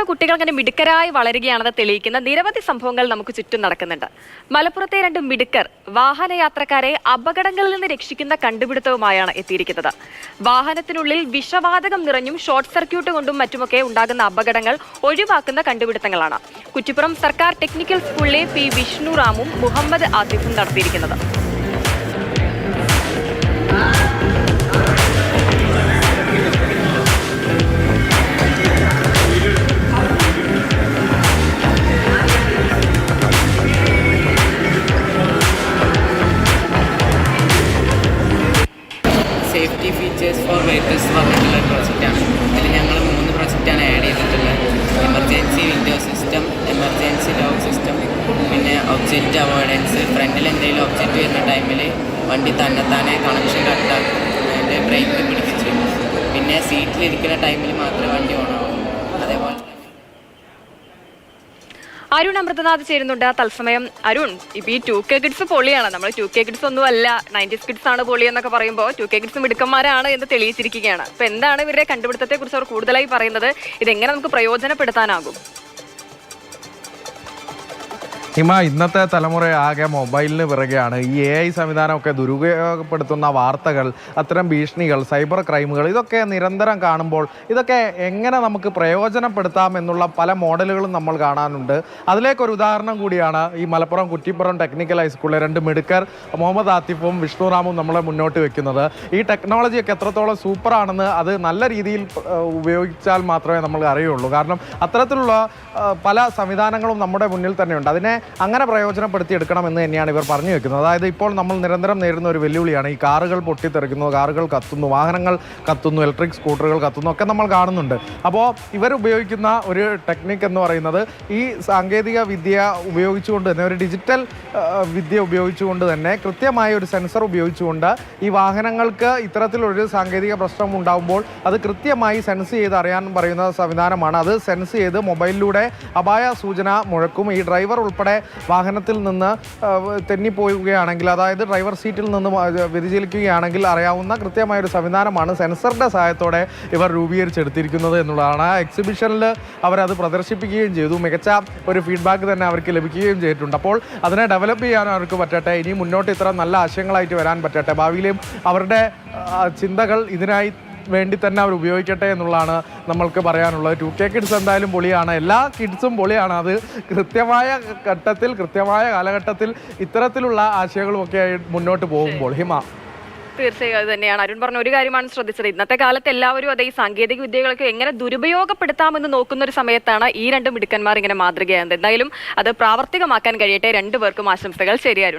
ബുദ്ധിയോടെ കുട്ടികൾ അങ്ങനെ മിടുക്കരായി വളരുകയാണെന്ന് തെളിയിക്കുന്ന നിരവധി സംഭവങ്ങൾ നമുക്ക് ചുറ്റും നടക്കുന്നുണ്ട്. മലപ്പുറത്തെ രണ്ട് മിടുക്കർ വാഹനയാത്രക്കാരെ അപകടങ്ങളിൽ നിന്ന് രക്ഷിക്കുന്ന കണ്ടുപിടുത്തവുമായാണ് എത്തിയിരിക്കുന്നത്. വാഹനത്തിനുള്ളിൽ വിഷവാതകം നിറഞ്ഞും ഷോർട്ട് സർക്യൂട്ട് കൊണ്ടും മറ്റുമൊക്കെ ഉണ്ടാകുന്ന അപകടങ്ങൾ ഒഴിവാക്കുന്ന കണ്ടുപിടുത്തങ്ങളാണ് കുറ്റിപ്പുറം സർക്കാർ ടെക്നിക്കൽ സ്കൂളിലെ പി വിഷ്ണുറാമും മുഹമ്മദ് ആസിഫും നടത്തിയിരിക്കുന്നത്. സേഫ്റ്റി ഫീച്ചേഴ്സ് ഫോർ വെഹിക്കിൾസ് പറഞ്ഞിട്ടുള്ള പ്രോജക്റ്റാണ്. ഇതിൽ ഞങ്ങൾ 3 പ്രോജക്റ്റാണ് ആഡ് ചെയ്തിട്ടുള്ളത്. Emergency window system, emergency lock system, പിന്നെ ഒബ്ജക്റ്റ് അവോയ്ഡൻസ്. ഫ്രണ്ടിൽ എന്തെങ്കിലും ഒബ്ജക്റ്റ് വരുന്ന ടൈമിൽ വണ്ടി തന്നെത്താനെ കണക്ഷൻ കട്ടാക്കും, അതിൻ്റെ ബ്രേക്ക് പിടിപ്പിച്ച്. പിന്നെ സീറ്റിലിരിക്കുന്ന ടൈമിൽ മാത്രമേ വണ്ടി ഓണാവും. അതേപോലെ അരുൺ അമൃതനാഥ് ചേരുന്നുണ്ട് തത്സമയം. അരുൺ, ഇപ്പൊ ഈ 2K കിഡ്സ് പൊളിയാണ്. നമ്മൾ 2K കിഡ്സ് ഒന്നും അല്ല, 90s കിഡ്സ് ആണ് പൊളി എന്നൊക്കെ പറയുമ്പോൾ 2K കിഡ്സ് മിടുക്കന്മാരാണ് എന്ന് തെളിയിച്ചിരിക്കുകയാണ്. അപ്പൊ എന്താണ് ഇവരുടെ കണ്ടുപിടുത്തത്തെ കുറിച്ച് അവർ കൂടുതലായി പറയുന്നത്? ഇതെങ്ങനെ നമുക്ക് പ്രയോജനപ്പെടുത്താനാകും? ഹിമ, ഇന്നത്തെ തലമുറ ആകെ മൊബൈലിന് പിറകെയാണ്. ഈ AI സംവിധാനമൊക്കെ ദുരുപയോഗപ്പെടുത്തുന്ന വാർത്തകൾ, അത്തരം ഭീഷണികൾ, സൈബർ ക്രൈമുകൾ, ഇതൊക്കെ നിരന്തരം കാണുമ്പോൾ ഇതൊക്കെ എങ്ങനെ നമുക്ക് പ്രയോജനപ്പെടുത്താം എന്നുള്ള പല മോഡലുകളും നമ്മൾ കാണാനുണ്ട്. അതിലേക്കൊരു ഉദാഹരണം കൂടിയാണ് ഈ മലപ്പുറം കുറ്റിപ്പുറം ടെക്നിക്കൽ ഹൈസ്കൂളിലെ 2 മിടുക്കർ മുഹമ്മദ് ആസിഫും വിഷ്ണുറാമും നമ്മളെ മുന്നോട്ട് വെക്കുന്നത്. ഈ ടെക്നോളജിയൊക്കെ എത്രത്തോളം സൂപ്പറാണെന്ന് അത് നല്ല രീതിയിൽ ഉപയോഗിച്ചാൽ മാത്രമേ നമ്മൾ അറിയുള്ളൂ. കാരണം അത്തരത്തിലുള്ള പല സംവിധാനങ്ങളും നമ്മുടെ മുന്നിൽ തന്നെയുണ്ട്. അതിനെ അങ്ങനെ പ്രയോജനപ്പെടുത്തിയെടുക്കണം എന്ന് തന്നെയാണ് ഇവർ പറഞ്ഞു വെക്കുന്നത്. അതായത് ഇപ്പോൾ നമ്മൾ നിരന്തരം നേരിടുന്ന ഒരു വെല്ലുവിളിയാണ് ഈ കാറുകൾ പൊട്ടിത്തെറിക്കുന്നു, കാറുകൾ കത്തുന്നു, വാഹനങ്ങൾ കത്തുന്നു, ഇലക്ട്രിക് സ്കൂട്ടറുകൾ കത്തുന്നു ഒക്കെ നമ്മൾ കാണുന്നുണ്ട്. അപ്പോൾ ഇവർ ഉപയോഗിക്കുന്ന ഒരു ടെക്നിക്ക് എന്ന് പറയുന്നത് ഈ സാങ്കേതിക വിദ്യ ഉപയോഗിച്ചുകൊണ്ട് തന്നെ, ഒരു ഡിജിറ്റൽ വിദ്യ ഉപയോഗിച്ചുകൊണ്ട് തന്നെ, കൃത്യമായ ഒരു സെൻസർ ഉപയോഗിച്ചുകൊണ്ട് ഈ വാഹനങ്ങൾക്ക് ഇത്തരത്തിലൊരു സാങ്കേതിക പ്രശ്നം ഉണ്ടാകുമ്പോൾ അത് കൃത്യമായി സെൻസ് ചെയ്ത് അറിയാൻ പറയുന്ന സംവിധാനമാണ്. അത് സെൻസ് ചെയ്ത് മൊബൈലിലൂടെ അപായ സൂചന മുഴക്കും. ഈ ഡ്രൈവർ ഉൾപ്പെടെ വാഹനത്തിൽ നിന്ന് തെന്നിപ്പോവുകയാണെങ്കിൽ, അതായത് ഡ്രൈവർ സീറ്റിൽ നിന്ന് വ്യതിചലിക്കുകയാണെങ്കിൽ അറിയാവുന്ന കൃത്യമായൊരു സംവിധാനമാണ് സെൻസറിൻ്റെ സഹായത്തോടെ ഇവർ രൂപീകരിച്ചെടുത്തിരിക്കുന്നത് എന്നുള്ളതാണ്. എക്സിബിഷനിൽ അവരത് പ്രദർശിപ്പിക്കുകയും ചെയ്തു. മികച്ച ഒരു ഫീഡ്ബാക്ക് തന്നെ അവർക്ക് ലഭിക്കുകയും ചെയ്തിട്ടുണ്ട്. അപ്പോൾ അതിനെ ഡെവലപ്പ് ചെയ്യാൻ അവർക്ക് പറ്റട്ടെ, ഇനി മുന്നോട്ട് ഇത്ര നല്ല ആശയങ്ങളായിട്ട് വരാൻ പറ്റട്ടെ, ഭാവിയിലും അവരുടെ ചിന്തകൾ ഇതിനായി വേണ്ടി തന്നെ അവർ ഉപയോഗിക്കട്ടെ എന്നുള്ളതാണ് നമ്മൾക്ക് പറയാനുള്ളത്. 2K കിഡ്സ് എന്തായാലും പൊളിയാണ്, എല്ലാ കിഡ്സും പൊളിയാണ്. അത് കൃത്യമായ ഘട്ടത്തിൽ, കൃത്യമായ കാലഘട്ടത്തിൽ ഇത്തരത്തിലുള്ള ആശയങ്ങളുമൊക്കെ മുന്നോട്ട് പോകുമ്പോൾ. ഹിമ, തീർച്ചയായും അത് തന്നെയാണ്. അരുൺ പറഞ്ഞ ഒരു കാര്യമാണ് ശ്രദ്ധിച്ചത്. ഇന്നത്തെ കാലത്ത് എല്ലാവരും അതേ സാങ്കേതിക വിദ്യകളൊക്കെ എങ്ങനെ ദുരുപയോഗപ്പെടുത്താമെന്ന് നോക്കുന്ന ഒരു സമയത്താണ് ഈ 2 മിടുക്കന്മാർ ഇങ്ങനെ മാതൃകയാകുന്നത്. എന്തായാലും അത് പ്രാവർത്തികമാക്കാൻ കഴിയട്ടെ. 2 പേർക്കും ആശംസകൾ. ശരി അരുൺ.